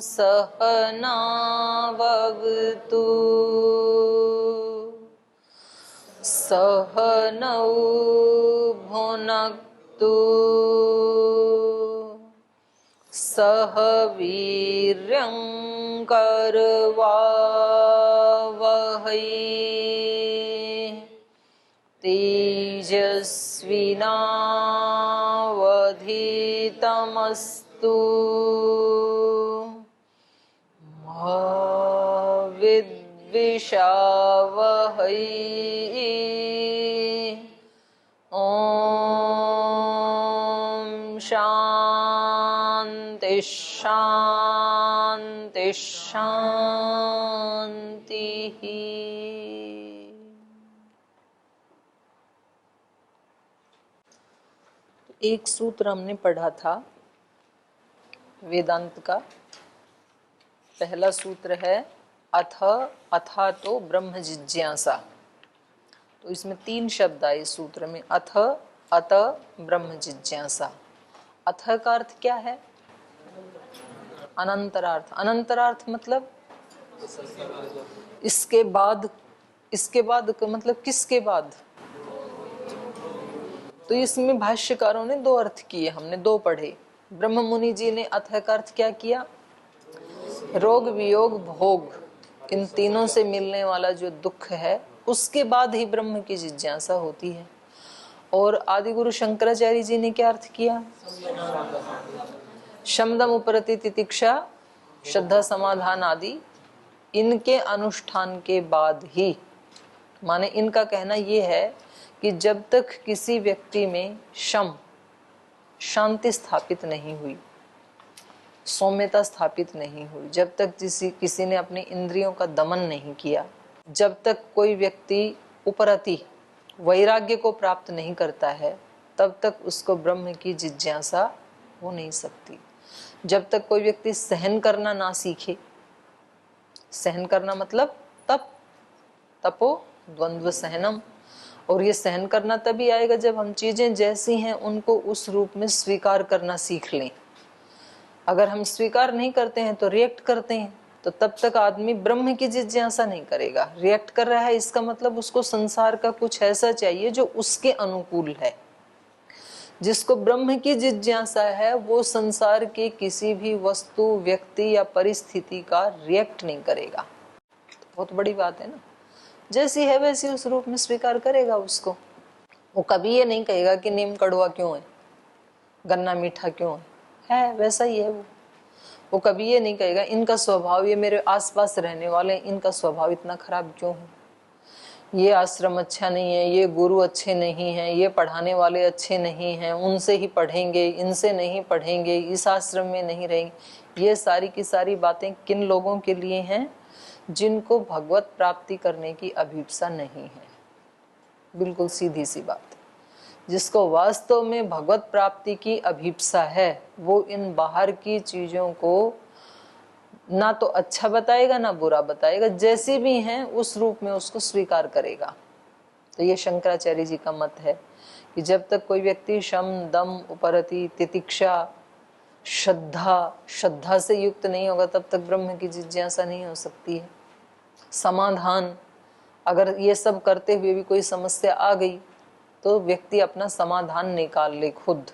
सहनावतु सहनौ भुनक्तु सह वीर्यं करवावहै तेजस्विनावधीतमस्तु मा विद्विषावहै। ओम शांति शांति शांति। एक सूत्र हमने पढ़ा था वेदांत का। पहला सूत्र है अथ अथा तो ब्रह्म जिज्ञासा। तो इसमें 3 शब्द आए सूत्र में, अथ अत ब्रह्म जिज्ञासा। अथ का अर्थ क्या है? अनंतरार्थ। अनंतरार्थ मतलब इसके बाद। इसके बाद का मतलब किसके बाद? तो इसमें भाष्यकारों ने 2 अर्थ किए, हमने 2 पढ़े। ब्रह्म मुनि जी ने अथ का अर्थ क्या किया? रोग वियोग भोग, इन तीनों से मिलने वाला जो दुख है उसके बाद ही ब्रह्म की जिज्ञासा होती है। और आदि गुरु शंकराचार्य जी ने क्या अर्थ किया? शमदम उपरति तितिक्षा श्रद्धा समाधान आदि, इनके अनुष्ठान के बाद ही, माने इनका कहना ये है कि जब तक किसी व्यक्ति में शम शांति स्थापित नहीं हुई, सौम्यता स्थापित नहीं हुई, जब तक किसी ने अपनी इंद्रियों का दमन नहीं किया, जब तक कोई व्यक्ति उपरति वैराग्य को प्राप्त नहीं करता है, तब तक उसको ब्रह्म की जिज्ञासा हो नहीं सकती। जब तक कोई व्यक्ति सहन करना ना सीखे, सहन करना मतलब तप, तपो द्वंद्व सहनम, और ये सहन करना तभी आएगा जब हम चीजें जैसी हैं उनको उस रूप में स्वीकार करना सीख लें। अगर हम स्वीकार नहीं करते हैं तो रिएक्ट करते हैं, तो तब तक आदमी ब्रह्म की जिज्ञासा नहीं करेगा। रिएक्ट कर रहा है इसका मतलब उसको संसार का कुछ ऐसा चाहिए जो उसके अनुकूल है। जिसको ब्रह्म की जिज्ञासा है वो संसार के किसी भी वस्तु, व्यक्ति या परिस्थिति का रिएक्ट नहीं करेगा। बहुत बड़ी बात है ना। जैसी है वैसी उस रूप में स्वीकार करेगा उसको। वो कभी ये नहीं कहेगा कि नीम कड़वा क्यों है, गन्ना मीठा क्यों है वैसा ही है वो कभी ये नहीं कहेगा इनका स्वभाव, ये मेरे आसपास रहने वाले इनका स्वभाव इतना खराब क्यों है, ये आश्रम अच्छा नहीं है, ये गुरु अच्छे नहीं हैं, ये पढ़ाने वाले अच्छे नहीं हैं, उनसे ही पढ़ेंगे, इनसे नहीं पढ़ेंगे, इस आश्रम में नहीं रहेंगे। ये सारी की सारी बातें किन लोगों के लिए हैं? जिनको भगवत प्राप्ति करने की अभिप्सा नहीं है। बिल्कुल सीधी सी बात। जिसको वास्तव में भगवत प्राप्ति की अभिप्सा है वो इन बाहर की चीजों को ना तो अच्छा बताएगा ना बुरा बताएगा, जैसी भी हैं उस रूप में उसको स्वीकार करेगा। तो ये शंकराचार्य जी का मत है कि जब तक कोई व्यक्ति शम दम उपरति तितिक्षा श्रद्धा से युक्त नहीं होगा तब तक ब्रह्म की जिज्ञासा नहीं हो सकती है। समाधान, अगर ये सब करते हुए भी कोई समस्या आ गई तो व्यक्ति अपना समाधान निकाल ले खुद।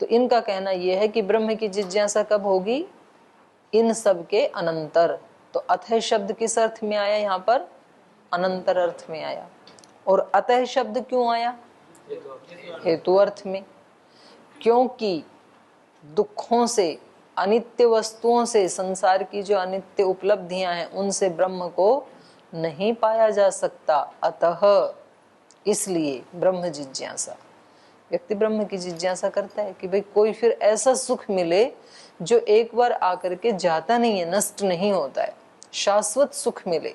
तो इनका कहना यह है कि ब्रह्म की जिज्ञासा कब होगी? इन सब के अनंतर। तो अतः शब्द किस अर्थ में आया? यहाँ पर अनंतर अर्थ में आया। और अतः शब्द क्यों आया? हेतु अर्थ में। क्योंकि दुखों से, अनित्य वस्तुओं से, संसार की जो अनित्य उपलब्धियां हैं उनसे ब्रह्म को नहीं पाया जा सकता। अतः इसलिए ब्रह्म जिज्ञासा, व्यक्ति ब्रह्म की जिज्ञासा करता है कि भाई कोई फिर ऐसा सुख मिले जो एक बार आकर के जाता नहीं है, नष्ट नहीं होता है, शाश्वत सुख मिले,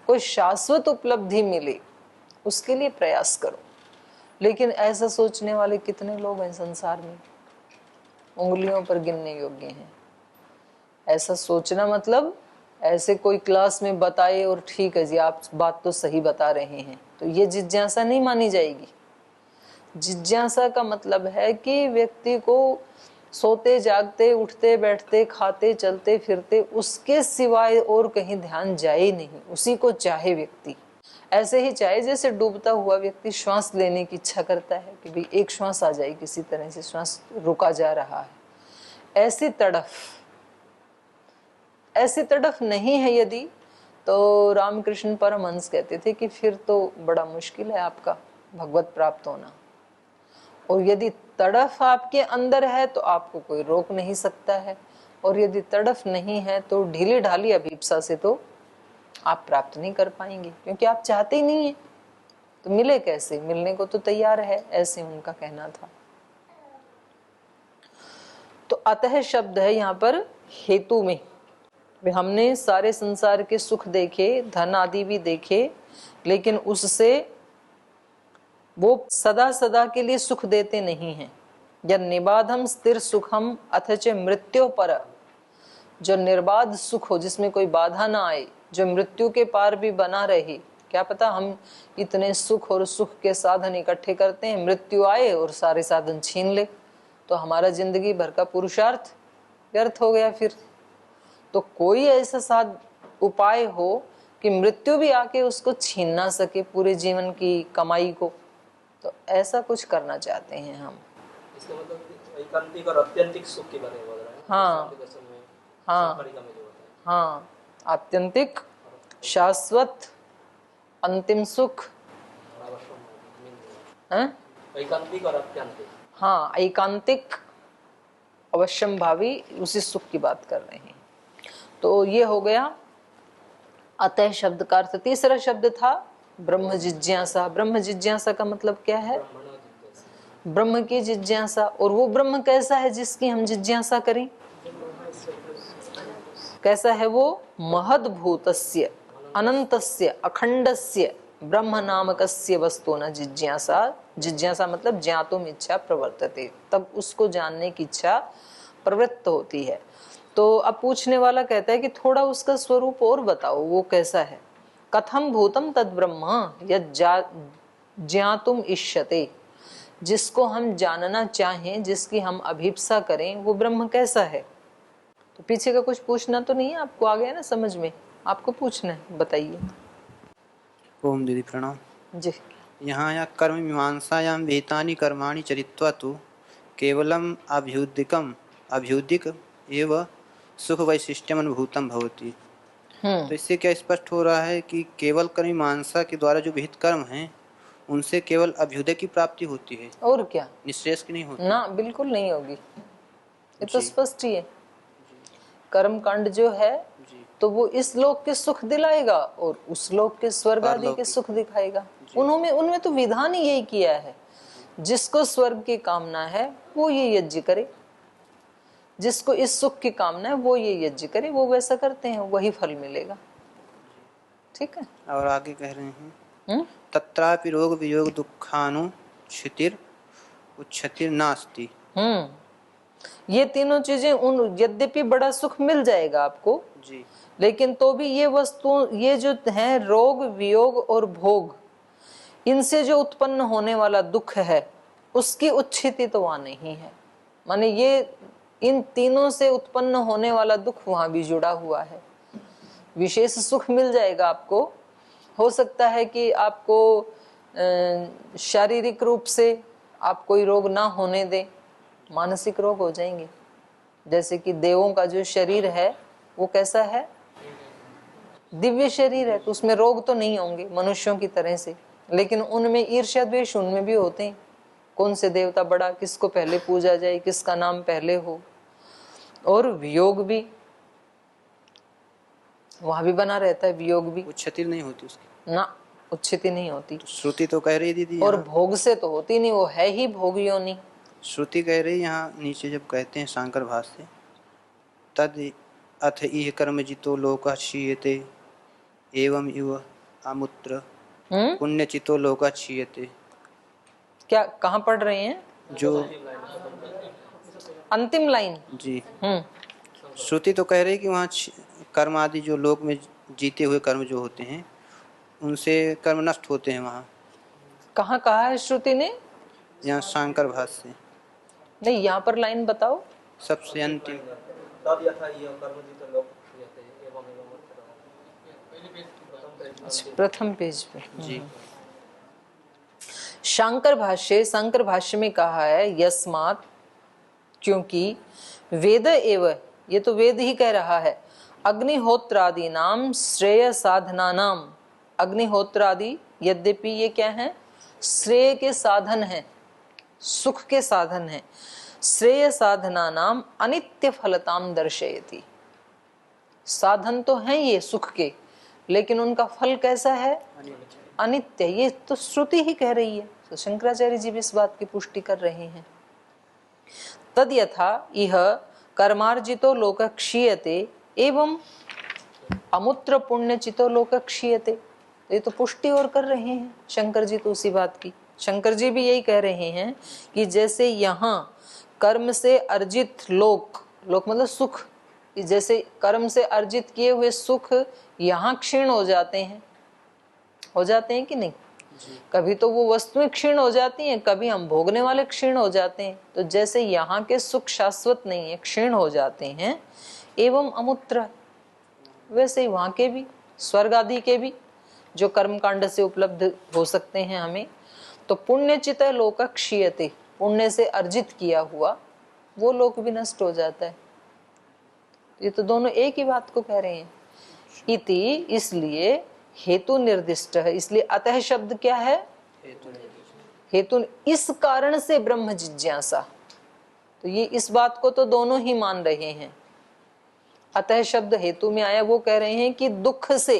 कोई शाश्वत उपलब्धि मिले, उसके लिए प्रयास करो। लेकिन ऐसा सोचने वाले कितने लोग हैं संसार में? उंगलियों पर गिनने योग्य हैं। ऐसा सोचना मतलब ऐसे कोई क्लास में बताए और ठीक है जी आप बात तो सही बता रहे हैं, तो ये जिज्ञासा नहीं मानी जाएगी। जिज्ञासा का मतलब है कि व्यक्ति को सोते जागते उठते बैठते खाते चलते फिरते उसके सिवाय और कहीं ध्यान जाए नहीं, उसी को चाहे व्यक्ति। ऐसे ही चाहे जैसे डूबता हुआ व्यक्ति श्वास लेने की इच्छा करता है कि भाई एक श्वास आ जाए, किसी तरह से श्वास रुका जा रहा है, ऐसी तड़फ नहीं है यदि, तो रामकृष्ण परमहंस कहते थे कि फिर तो बड़ा मुश्किल है आपका भगवत प्राप्त होना। और यदि तड़फ आपके अंदर है तो आपको कोई रोक नहीं सकता है, और यदि तड़फ नहीं है तो ढीली ढाली अभिप्सा से तो आप प्राप्त नहीं कर पाएंगे, क्योंकि आप चाहते ही नहीं है तो मिले कैसे, मिलने को तो तैयार है, ऐसे उनका कहना था। तो अतः शब्द है यहाँ पर हेतु में। हमने सारे संसार के सुख देखे, धन आदि भी देखे, लेकिन उससे वो सदा सदा के लिए सुख देते नहीं हैं। यद निबाधम स्थिर सुखम अथच मृत्यु पर, जो निर्बाध सुख हो जिसमें कोई बाधा ना आए, जो मृत्यु के पार भी बना रहे। क्या पता हम इतने सुख और सुख के साधन इकट्ठे करते हैं, मृत्यु आए और सारे साधन छीन ले, तो हमारा जिंदगी भर का पुरुषार्थ व्यर्थ हो गया। फिर तो कोई ऐसा उपाय हो कि मृत्यु भी आके उसको छीन ना सके पूरे जीवन की कमाई को, तो ऐसा कुछ करना चाहते हैं हम। इसका मतलब एकांतिक और आत्यंतिक सुख के बारे में बोल रहा है। हाँ हाँ, आत्यंतिक शाश्वत अंतिम सुख, एकांतिक और आत्यंतिक। हाँ, एकांतिक अवश्यम भावी, उसी सुख की बात कर रहे हैं। तो ये हो गया अतः शब्द का अर्थ। तीसरा शब्द था ब्रह्म जिज्ञासा। ब्रह्म जिज्ञासा का मतलब क्या है? ब्रह्म की जिज्ञासा। और वो ब्रह्म कैसा है जिसकी हम जिज्ञासा करें? कैसा है वो? महद्भूतस्य अनंतस्य अखंडस्य ब्रह्म नामकस्य वस्तुना जिज्ञासा। जिज्ञासा मतलब ज्ञातुम इच्छा प्रवर्तते, तब उसको जानने की इच्छा प्रवृत्त होती है। तो अब पूछने वाला कहता है कि थोड़ा उसका स्वरूप और बताओ, वो कैसा है? कथम भूतम तद ब्रह्म यद ज्ञातुम इष्यते, जिसको हम जानना चाहें, जिसकी हम अभिप्सा करें, वो ब्रह्म कैसा है? तो पीछे का कुछ पूछना तो नहीं है आपको? आ गया ना समझ में? आपको पूछना है, बताइए। ओम दीदी प्रणाम जी। यहाँ या कर्म मीमांसायां वेतानि कर्माणि चरित्वा तु केवलम अभ्युदिक एवं सुख वैशिष्ट्यम अनुभूतम भवति। तो इससे क्या स्पष्ट हो रहा है कि केवल कर्म मीमांसा के द्वारा जो विहित कर्म हैं उनसे केवल अभ्युदय की प्राप्ति होती है, और क्या निश्रेयस की नहीं होती? ना, बिल्कुल नहीं होगी। ये तो स्पष्ट ही है। कर्म कांड जो है तो वो इस लोक के सुख दिलाएगा और उस लोक के स्वर्ग आदि के सुख दिखाएगा। उनमें तो विधान ही यही किया है, जिसको स्वर्ग की कामना है वो ये यज्ञ करे, जिसको इस सुख की कामना है वो ये यज्ञ करे, वो वैसा करते हैं, वही फल मिलेगा। ठीक है। और आगे कह रहे हैं तत्रापि रोग वियोग दुखानुच्छितिर उच्छितिर नास्ति। ये तीनों चीजें यद्यपि बड़ा सुख मिल जाएगा आपको जी, लेकिन तो भी ये वस्तु, ये जो है रोग वियोग और भोग, इनसे जो उत्पन्न होने वाला दुख है उसकी उच्छिति तो वहां नहीं है। माने ये इन तीनों से उत्पन्न होने वाला दुख वहां भी जुड़ा हुआ है। विशेष सुख मिल जाएगा आपको। हो सकता है कि आपको शारीरिक रूप से आप कोई रोग ना होने दें, मानसिक रोग हो जाएंगे। जैसे कि देवों का जो शरीर है वो कैसा है? दिव्य शरीर है, तो उसमें रोग तो नहीं होंगे मनुष्यों की तरह से, लेकिन उनमें ईर्ष्या द्वेष उनमें भी होते हैं। कौन से देवता बड़ा, किसको पहले पूजा जाए, किसका नाम पहले हो। और वियोग भी वहां भी बना रहता है, वियोग भी। उच्छिति नहीं होती उसकी ना, उच्छिति नहीं होती। तो श्रुति तो कह रही दीदी, और भोग से तो होती नहीं, वो है ही भोग योनि। श्रुति कह रही यहाँ नीचे जब कहते हैं शांकर भाष्य तद अथ इह कर्म जितो लोका क्षीयते एवं इव अमुत्र पुण्य चितो लोका क्षीयते। क्या कहाँ पढ़ रहे हैं? जो अंतिम लाइन जी। श्रुति तो कह रही कि वहाँ कर्म आदि जो लोक में जीते हुए कर्म जो होते हैं उनसे कर्म नष्ट होते हैं। वहाँ कहाँ कहा है श्रुति ने? यहाँ शांकर भाष्य। नहीं, यहाँ पर लाइन बताओ। सबसे अंतिम तद यथा इह कर्मजित लोक क्रियते एवं एवं अच्छा, प्रथम पेज पे जी। शंकर भाष्य में कहा है यस्मात्, क्योंकि वेद एव, ये तो वेद ही कह रहा है, अग्निहोत्रादि नाम श्रेय साधना नाम, अग्निहोत्रादि यद्यपि ये क्या है, श्रेय के साधन है, सुख के साधन है, श्रेय साधना नाम अनित्य फलताम दर्शयति, साधन तो हैं ये सुख के, लेकिन उनका फल कैसा है, अनित्य। ये तो श्रुति ही कह रही है, तो शंकराचार्य जी भी इस बात की पुष्टि कर रहे हैं। तद यथा इह कर्मार्जितो लोक क्षीयते एवं अमूत्र पुण्यचितो लोक क्षीयते, ये तो पुष्टि और कर रहे हैं शंकर जी तो उसी बात की। शंकर जी भी यही कह रहे हैं कि जैसे यहाँ कर्म से अर्जित लोक, लोक मतलब सुख, जैसे कर्म से अर्जित किए हुए सुख यहाँ क्षीण हो जाते हैं, हो जाते हैं कि नहीं, कभी तो वो वस्तुएं क्षीण हो जाती हैं, कभी हम भोगने वाले क्षीण हो जाते हैं। तो जैसे यहाँ के सुख शाश्वत नहीं है, क्षीण हो जाते हैं, एवं अमूत्र, वैसे ही वहां के भी, स्वर्ग आदि के भी जो कर्म कांड से उपलब्ध हो सकते हैं हमें, तो पुण्यचित लोक क्षीयते, पुण्य से अर्जित किया हुआ वो लोक भी नष्ट हो जाता है। ये तो दोनों एक ही बात को कह रहे हैं। इति, इसलिए हेतु निर्दिष्ट है, इसलिए अतः शब्द क्या है, हेतु, इस कारण से ब्रह्म जिज्ञासा, तो ये इस बात को तो दोनों ही मान रहे हैं। अतः शब्द हेतु में आया, वो कह रहे हैं कि दुख से,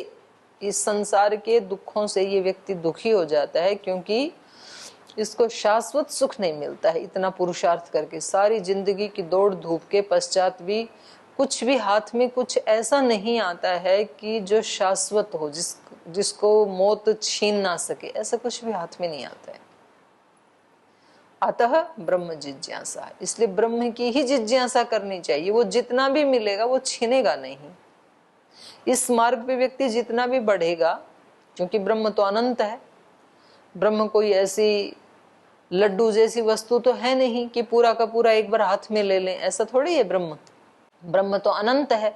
इस संसार के दुखों से ये व्यक्ति दुखी हो जाता है, क्योंकि इसको शाश्वत सुख नहीं मिलता है। इतना पुरुषार्थ करके सारी जिंदगी की दौड़ धूप के पश्चात भी कुछ भी हाथ में कुछ ऐसा नहीं आता है कि जो शाश्वत हो, जिसको मौत छीन ना सके, ऐसा कुछ भी हाथ में नहीं आता है। अतः ब्रह्म जिज्ञासा, इसलिए ब्रह्म की ही जिज्ञासा करनी चाहिए। वो जितना भी मिलेगा वो छीनेगा नहीं। इस मार्ग पे व्यक्ति जितना भी बढ़ेगा, क्योंकि ब्रह्म तो अनंत है, ब्रह्म कोई ऐसी लड्डू जैसी वस्तु तो है नहीं कि पूरा का पूरा एक बार हाथ में ले लें, ऐसा थोड़ी है ब्रह्म। ब्रह्म तो अनंत है,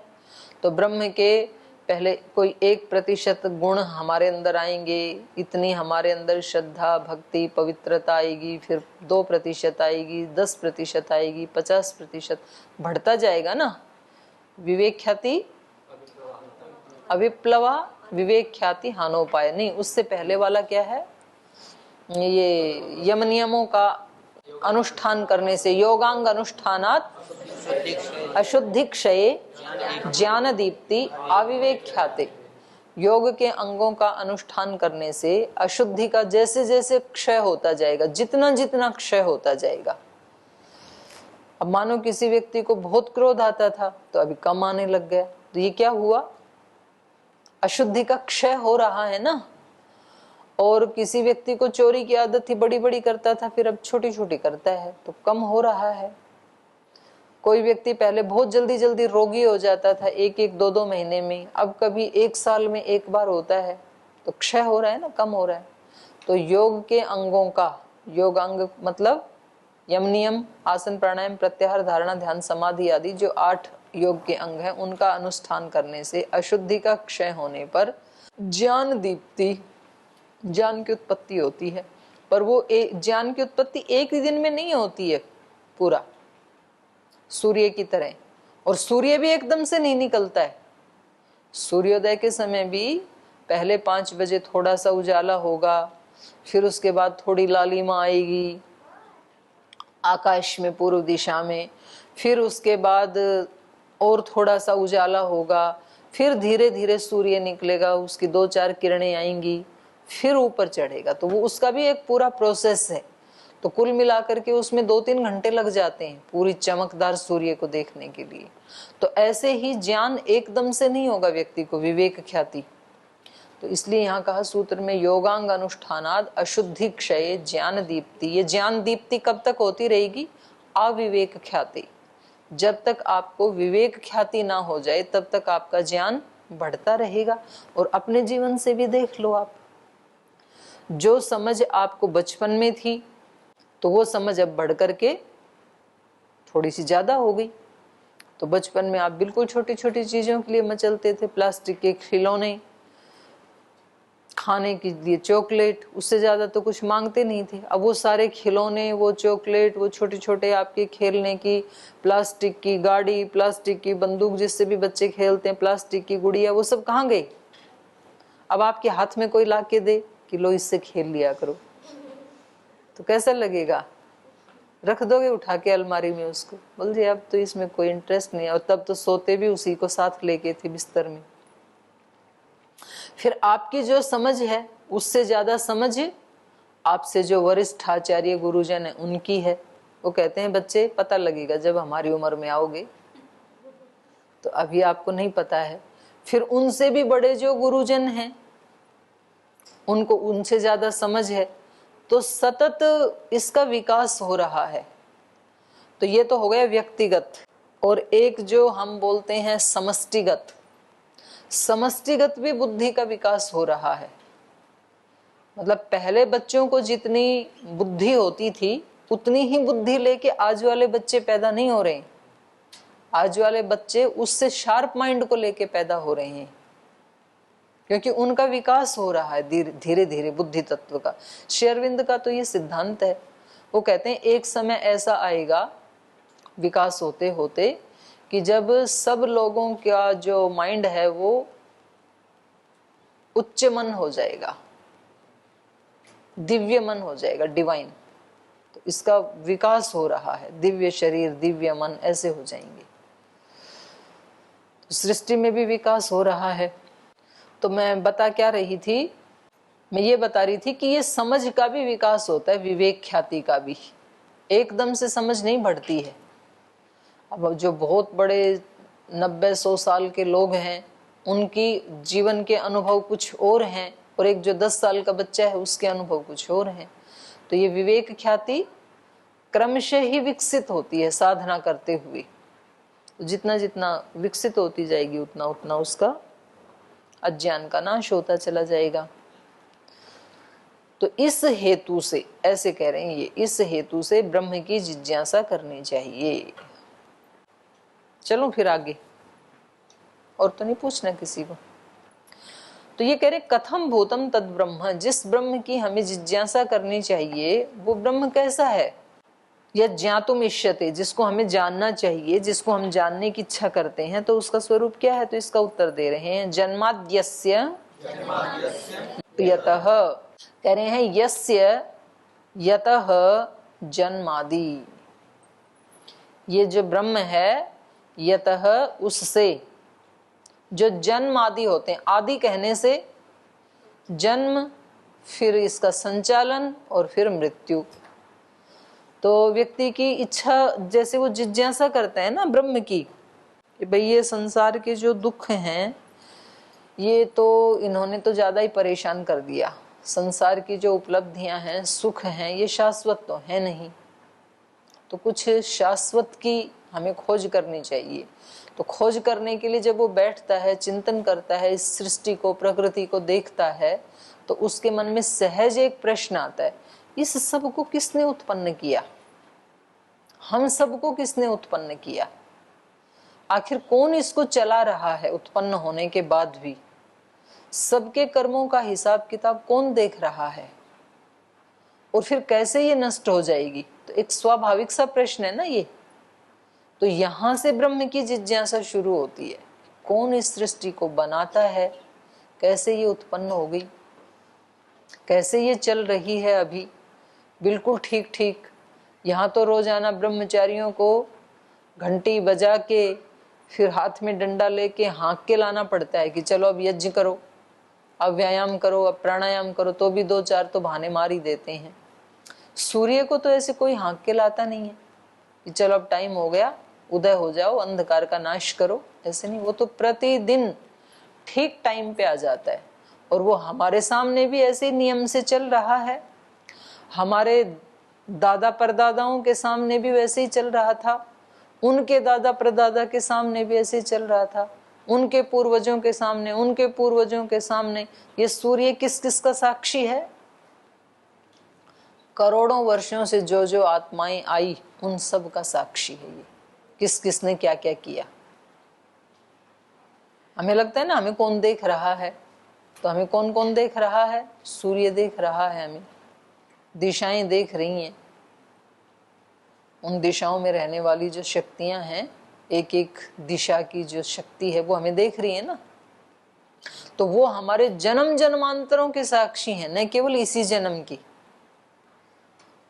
तो ब्रह्म के पहले कोई 1% गुण हमारे अंदर आएंगे, इतनी हमारे अंदर श्रद्धा भक्ति पवित्रता आएगी, फिर 2% आएगी, 10% आएगी, 50%, बढ़ता जाएगा ना। विवेक ख्याति अविप्लवा विवेक ख्याति हानोपाय, नहीं, उससे पहले वाला क्या है, ये यम नियमों का अनुष्ठान करने से, योगांग अनुष्ठानात अशुद्धि क्षये ज्ञान दीप्ति अविवेक ख्याते, योग के अंगों का अनुष्ठान करने से अशुद्धि का जैसे जैसे क्षय होता जाएगा, जितना जितना क्षय होता जाएगा। अब मानो किसी व्यक्ति को बहुत क्रोध आता था तो अभी कम आने लग गया, तो ये क्या हुआ, अशुद्धि का क्षय हो रहा है ना। और किसी व्यक्ति को चोरी की आदत थी, बड़ी बड़ी करता था, फिर अब छोटी छोटी करता है, तो कम हो रहा है। कोई व्यक्ति पहले बहुत जल्दी जल्दी रोगी हो जाता था, 1-2 महीने में, अब कभी 1 साल में एक बार होता है, तो क्षय हो रहा है ना, कम हो रहा है। तो योग के अंगों का, योगांग मतलब यम नियम, आसन प्राणायाम प्रत्याहार धारणा ध्यान समाधि आदि जो 8 योग के अंग हैं, उनका अनुष्ठान करने से अशुद्धि का क्षय होने पर ज्ञान दीप्ति, ज्ञान की उत्पत्ति होती है। पर वो ज्ञान की उत्पत्ति एक ही दिन में नहीं होती है पूरा, सूर्य की तरह, और सूर्य भी एकदम से नहीं निकलता है। सूर्योदय के समय भी पहले 5 बजे थोड़ा सा उजाला होगा, फिर उसके बाद थोड़ी लालिमा आएगी आकाश में पूर्व दिशा में, फिर उसके बाद और थोड़ा सा उजाला होगा, फिर धीरे धीरे सूर्य निकलेगा, उसकी 2-4 किरणें आएंगी, फिर ऊपर चढ़ेगा। तो वो उसका भी एक पूरा प्रोसेस है। तो कुल मिलाकर के उसमें 2-3 घंटे लग जाते हैं पूरी चमकदार सूर्य को देखने के लिए। तो ऐसे ही ज्ञान एकदम से नहीं होगा व्यक्ति को, विवेक ख्याति। तो इसलिए यहाँ कहा सूत्र में योगांग अनुष्ठानाद अशुद्धि क्षय ज्ञान दीप्ति। ये ज्ञान दीप्ति कब तक होती रहेगी, अविवेक ख्याति। जब तक आपको विवेक ख्याति ना हो जाए तब तक आपका ज्ञान बढ़ता रहेगा। और अपने जीवन से भी देख लो आप, जो समझ आपको बचपन में थी तो वो समझ अब बढ़ करके थोड़ी सी ज्यादा हो गई। तो बचपन में आप बिल्कुल छोटी छोटी चीजों के लिए मचलते थे, प्लास्टिक के खिलौने, खाने के लिए चॉकलेट, उससे ज्यादा तो कुछ मांगते नहीं थे। अब वो सारे खिलौने, वो चॉकलेट, वो छोटे छोटे आपके खेलने की, प्लास्टिक की गाड़ी, प्लास्टिक की बंदूक जिससे भी बच्चे खेलते हैं, प्लास्टिक की गुड़िया, वो सब कहाँ गई? अब आपके हाथ में कोई ला के दे कि लो इससे खेल लिया करो, तो कैसा लगेगा? रख दोगे उठा के अलमारी में उसको? बोल जी अब तो इसमें कोई इंटरेस्ट नहीं है। और तब तो सोते भी उसी को साथ लेके थे बिस्तर में। फिर आपकी जो समझ है उससे ज्यादा समझ आपसे जो वरिष्ठ आचार्य गुरुजन है उनकी है। वो कहते हैं बच्चे पता लगेगा जब हमारी उम्र में आओगे, तो अभी आपको नहीं पता है। फिर उनसे भी बड़े जो गुरुजन हैं उनको उनसे ज्यादा समझ है, तो सतत इसका विकास हो रहा है। तो ये तो हो गया व्यक्तिगत। और एक जो हम बोलते हैं समष्टिगत, समष्टिगत भी बुद्धि का विकास हो रहा है। मतलब पहले बच्चों को जितनी बुद्धि होती थी उतनी ही बुद्धि लेके आज वाले बच्चे पैदा नहीं हो रहे हैं। आज वाले बच्चे उससे शार्प माइंड को लेके पैदा हो रहे हैं, क्योंकि उनका विकास हो रहा है धीरे धीरे बुद्धि तत्व का। श्री अरविंद का तो ये सिद्धांत है। वो कहते हैं एक समय ऐसा आएगा विकास होते होते कि जब सब लोगों का जो माइंड है वो उच्च मन हो जाएगा, दिव्य मन हो जाएगा, डिवाइन। तो इसका विकास हो रहा है, दिव्य शरीर, दिव्य मन ऐसे हो जाएंगे। तो सृष्टि में भी विकास हो रहा है। तो मैं बता क्या रही थी? मैं ये बता रही थी कि ये समझ का भी विकास होता है, विवेक ख्याति का भी। एकदम से समझ नहीं बढ़ती है। अब जो बहुत बड़े 90-100 साल के लोग हैं उनकी जीवन के अनुभव कुछ और हैं, और एक जो 10 साल का बच्चा है उसके अनुभव कुछ और हैं। तो ये विवेक ख्याति क्रमशः ही विकसित होती है साधना करते हुए। तो जितना जितना विकसित होती जाएगी उतना उतना उसका अज्ञान का नाश होता चला जाएगा। तो इस हेतु से ऐसे कह रहे हैं ये, इस हेतु से ब्रह्म की जिज्ञासा करनी चाहिए। चलो फिर आगे, और तो नहीं पूछना किसी को। तो ये कह रहे कथम भूतम तद ब्रह्म, जिस ब्रह्म की हमें जिज्ञासा करनी चाहिए वो ब्रह्म कैसा है? या ज्ञातुम इष्यते, जिसको हमें जानना चाहिए, जिसको हम जानने की इच्छा करते हैं, तो उसका स्वरूप क्या है? तो इसका उत्तर दे रहे हैं जन्माद्यस्य यतः, कह रहे हैं यस्य यतः जन्मादि। ये जो ब्रह्म है यतः उससे, जो जन्म आदि होते हैं, आदि कहने से जन्म, फिर इसका संचालन और फिर मृत्यु। तो व्यक्ति की इच्छा, जैसे वो जिज्ञासा करता है ना ब्रह्म की, कि भाई ये संसार के जो दुख हैं ये तो इन्होंने तो ज्यादा ही परेशान कर दिया। संसार की जो उपलब्धियां हैं, सुख हैं, ये शाश्वत तो है नहीं। तो कुछ शाश्वत की हमें खोज करनी चाहिए। तो खोज करने के लिए जब वो बैठता है, चिंतन करता है, इस सृष्टि को, प्रकृति को देखता है, तो उसके मन में सहज एक प्रश्न आता है, इस सब को किसने उत्पन्न किया? हम सबको किसने उत्पन्न किया? आखिर कौन इसको चला रहा है? उत्पन्न होने के बाद भी सबके कर्मों का हिसाब किताब कौन देख रहा है? और फिर कैसे ये नष्ट हो जाएगी? तो एक स्वाभाविक सा प्रश्न है ना ये। तो यहां से ब्रह्म की जिज्ञासा शुरू होती है। कौन इस सृष्टि को बनाता है? कैसे ये उत्पन्न हो गई? कैसे ये चल रही है अभी बिल्कुल ठीक ठीक? यहाँ तो रोजाना ब्रह्मचारियों को घंटी बजा के, फिर हाथ में डंडा लेके हाँक के लाना पड़ता है कि चलो अब यज्ञ करो, अब व्यायाम करो, अब प्राणायाम करो, तो भी 2-4 तो बहाने मार ही देते हैं। सूर्य को तो ऐसे कोई हाँक के लाता नहीं है कि चलो अब टाइम हो गया, उदय हो जाओ, अंधकार का नाश करो, ऐसे नहीं। वो तो प्रतिदिन ठीक टाइम पे आ जाता है। और वो हमारे सामने भी ऐसे नियम से चल रहा है। हमारे दादा परदादाओं के सामने भी वैसे ही चल रहा था, उनके दादा परदादा के सामने भी ऐसे ही चल रहा था, उनके पूर्वजों के सामने, उनके पूर्वजों के सामने। ये सूर्य किस किस का साक्षी है? करोड़ों वर्षों से जो जो आत्माएं आई उन सब का साक्षी है ये, किस किसने क्या क्या किया। हमें लगता है ना हमें कौन देख रहा है, तो हमें कौन कौन देख रहा है? सूर्य देख रहा है, हमें दिशाएं देख रही हैं, उन दिशाओं में रहने वाली जो शक्तियां हैं, एक एक दिशा की जो शक्ति है वो हमें देख रही है ना। तो वो हमारे जन्म जन्मांतरों के साक्षी हैं, न केवल इसी जन्म की।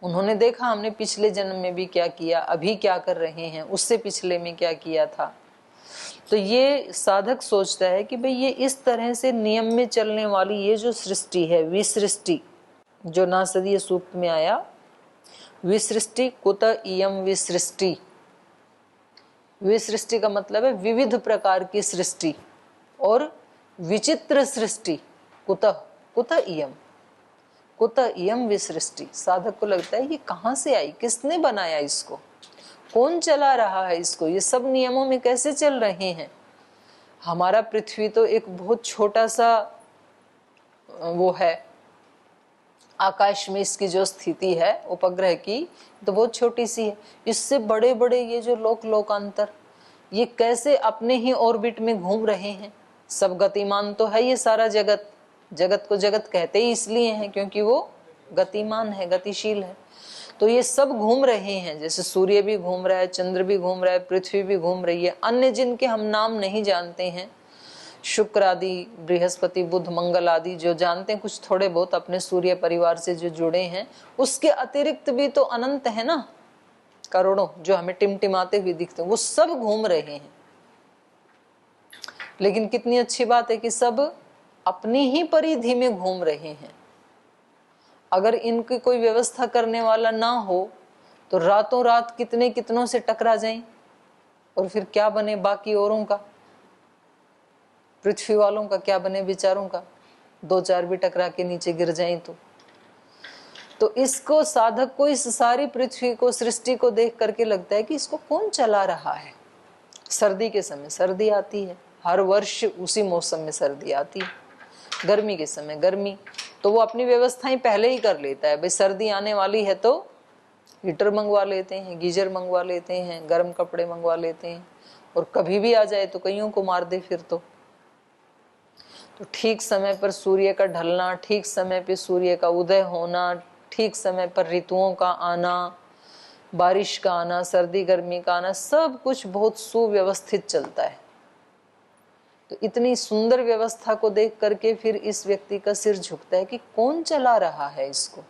उन्होंने देखा हमने पिछले जन्म में भी क्या किया, अभी क्या कर रहे हैं, उससे पिछले में क्या किया था। तो ये साधक सोचता है कि भाई ये इस तरह से नियम में चलने वाली ये जो सृष्टि है, विसृष्टि, जो नासदीय सूक्त में आया, विसृष्टि कुत इयम विसृष्टि। विसृष्टि का मतलब है विविध प्रकार की सृष्टि, और विचित्र सृष्टि कुतः, कुतः इयम, कुतः इयम विसृष्टि। साधक को लगता है ये कहाँ से आई, किसने बनाया इसको, कौन चला रहा है इसको, ये सब नियमों में कैसे चल रहे हैं। हमारा पृथ्वी तो एक बहुत छोटा सा वो है, आकाश में इसकी जो स्थिति है उपग्रह की तो बहुत छोटी सी है। इससे बड़े बड़े ये जो लोकांतर, ये कैसे अपने ही ऑर्बिट में घूम रहे हैं। सब गतिमान तो है ये सारा जगत, जगत को जगत कहते ही इसलिए हैं क्योंकि वो गतिमान है, गतिशील है। तो ये सब घूम रहे हैं, जैसे सूर्य भी घूम रहा है, चंद्र भी घूम रहा है, पृथ्वी भी घूम रही है, अन्य जिनके हम नाम नहीं जानते हैं, शुक्र आदि, बृहस्पति, बुध, मंगल आदि जो जानते हैं कुछ थोड़े बहुत अपने सूर्य परिवार से जो जुड़े हैं, उसके अतिरिक्त भी तो अनंत है ना, करोड़ों जो हमें टिमटिमाते हुए दिखते हैं, वो सब घूम रहे हैं। लेकिन कितनी अच्छी बात है कि सब अपनी ही परिधि में घूम रहे हैं। अगर इनकी कोई व्यवस्था करने वाला ना हो तो रातों रात कितने कितनों से टकरा जाएं, और फिर क्या बने बाकी औरों का, पृथ्वी वालों का क्या बने बेचारों का, दो चार भी टकरा के नीचे गिर जाएं तो इसको, साधक को इस सारी पृथ्वी को, सृष्टि को देख करके लगता है कि इसको कौन चला रहा है। सर्दी के समय सर्दी आती है, हर वर्ष उसी मौसम में सर्दी आती है, गर्मी के समय गर्मी, तो वो अपनी व्यवस्थाएं पहले ही कर लेता है। भाई सर्दी आने वाली है तो हीटर मंगवा लेते हैं, गीजर मंगवा लेते हैं, गर्म कपड़े मंगवा लेते हैं, और कभी भी आ जाए तो कईयों को मार दे फिर तो ठीक समय पर सूर्य का ढलना, ठीक समय पर सूर्य का उदय होना, ठीक समय पर ऋतुओं का आना, बारिश का आना, सर्दी गर्मी का आना, सब कुछ बहुत सुव्यवस्थित चलता है। तो इतनी सुंदर व्यवस्था को देख करके फिर इस व्यक्ति का सिर झुकता है कि कौन चला रहा है इसको,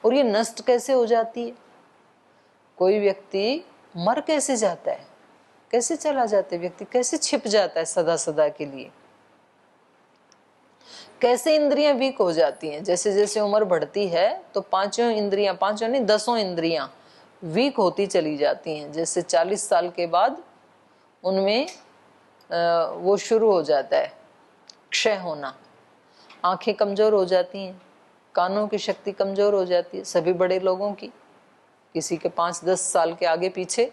और ये नष्ट कैसे हो जाती है। कोई व्यक्ति मर कैसे जाता है, कैसे चला जाता है व्यक्ति, कैसे छिप जाता है सदा सदा के लिए, कैसे इंद्रियां वीक हो जाती हैं। जैसे जैसे उम्र बढ़ती है तो पांचों इंद्रियां, पांचों नहीं 10 इंद्रियां वीक होती चली जाती हैं। जैसे 40 साल के बाद उनमें वो शुरू हो जाता है क्षय होना, आंखें कमजोर हो जाती हैं, कानों की शक्ति कमजोर हो जाती है सभी बड़े लोगों की, किसी के 5-10 साल के आगे पीछे,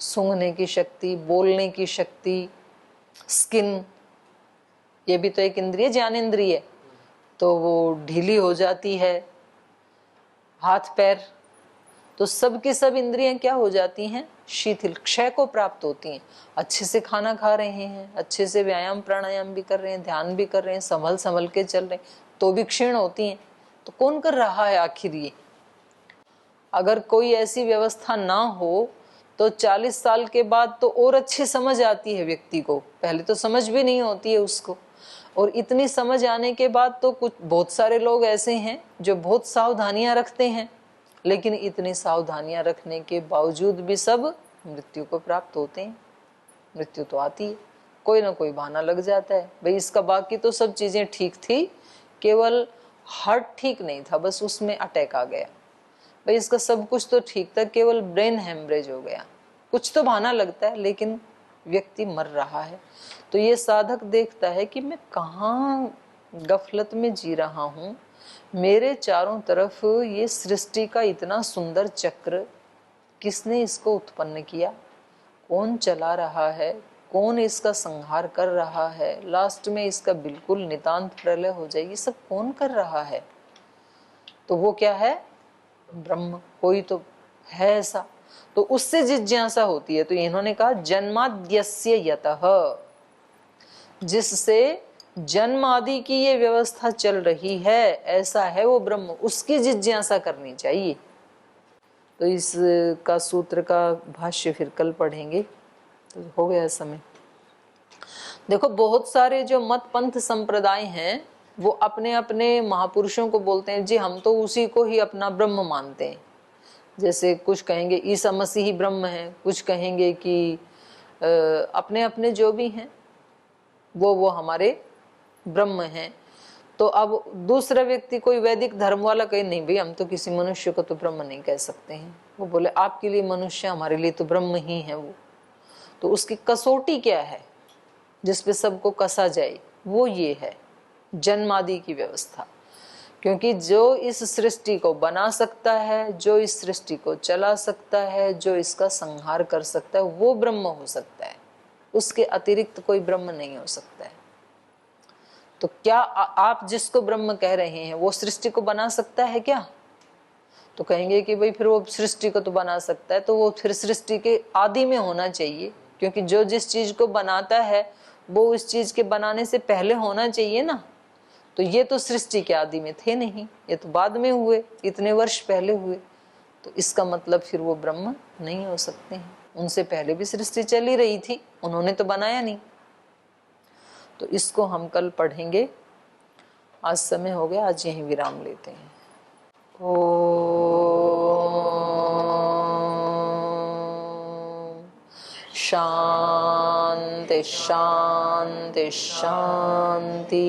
सूंघने की शक्ति, बोलने की शक्ति, स्किन, ये भी तो एक इंद्रिय, ज्ञानेंद्रिय, तो वो ढीली हो जाती है, हाथ पैर, तो सब की सब इंद्रियां क्या हो जाती हैं, शिथिल, क्षय को प्राप्त होती हैं। अच्छे से खाना खा रहे हैं, अच्छे से व्यायाम प्राणायाम भी कर रहे हैं, ध्यान भी कर रहे हैं, संभल संभल के चल रहे हैं, तो भी क्षीण होती हैं। तो कौन कर रहा है आखिर ये। अगर कोई ऐसी व्यवस्था ना हो तो 40 साल के बाद तो और अच्छी समझ आती है व्यक्ति को, पहले तो समझ भी नहीं होती है उसको। और इतनी समझ आने के बाद तो कुछ बहुत सारे लोग ऐसे हैं जो बहुत सावधानियां रखते हैं, लेकिन इतनी सावधानियां रखने के बावजूद भी सब मृत्यु को प्राप्त होते हैं। मृत्यु तो आती है, कोई ना कोई बहाना लग जाता है। भाई इसका बाकी तो सब चीजें ठीक थी, केवल हार्ट ठीक नहीं था, बस उसमें अटैक आ गया। भाई इसका सब कुछ तो ठीक था, केवल ब्रेन हेमरेज हो गया। कुछ तो बहाना लगता है, लेकिन व्यक्ति मर रहा है। तो ये साधक देखता है कि मैं कहाँ गफलत में जी रहा हूँ, मेरे चारों तरफ ये सृष्टि का इतना सुंदर चक्र, किसने इसको उत्पन्न किया, कौन चला रहा है, कौन इसका संहार कर रहा है, लास्ट में इसका बिल्कुल नितांत प्रलय हो जाए, ये सब कौन कर रहा है। तो वो क्या है? ब्रह्म। कोई तो है ऐसा, तो उससे जिज्ञासा होती है। तो इन्होंने कहा जन्माद्यस्य यतः, जिससे जन्म आदि की ये व्यवस्था चल रही है, ऐसा है वो ब्रह्म, उसकी जिज्ञासा करनी चाहिए। तो इसका सूत्र का भाष्य फिर कल पढ़ेंगे। तो हो गया समय। देखो बहुत सारे जो मत पंथ संप्रदाय हैं वो अपने अपने महापुरुषों को बोलते हैं जी हम तो उसी को ही अपना ब्रह्म मानते हैं। जैसे कुछ कहेंगे ईसा मसीह ही ब्रह्म है, कुछ कहेंगे कि अपने अपने जो भी हैं वो हमारे ब्रह्म हैं। तो अब दूसरा व्यक्ति कोई वैदिक धर्म वाला कहे नहीं भाई हम तो किसी मनुष्य को तो ब्रह्म नहीं कह सकते हैं। वो बोले आपके लिए मनुष्य, हमारे लिए तो ब्रह्म ही है वो। तो उसकी कसौटी क्या है जिसपे सबको कसा जाए? वो ये है जन्मादि की व्यवस्था। क्योंकि जो इस सृष्टि को बना सकता है, जो इस सृष्टि को चला सकता है, जो इसका संहार कर सकता है, वो ब्रह्म हो सकता है। उसके अतिरिक्त कोई ब्रह्म नहीं हो सकता है। तो क्या आप जिसको ब्रह्म कह रहे हैं वो सृष्टि को बना सकता है क्या? तो कहेंगे कि भाई फिर वो सृष्टि को तो बना सकता है, तो वो फिर सृष्टि के आदि में होना चाहिए। क्योंकि जो जिस चीज को बनाता है वो उस चीज के बनाने से पहले होना चाहिए ना। तो ये तो सृष्टि के आदि में थे नहीं, ये तो बाद में हुए, इतने वर्ष पहले हुए। तो इसका मतलब फिर वो ब्रह्म नहीं हो सकते हैं। उनसे पहले भी सृष्टि चली रही थी, उन्होंने तो बनाया नहीं। तो इसको हम कल पढ़ेंगे। आज समय हो गया, आज यहीं विराम लेते हैं। ओम शांति शांति शांति।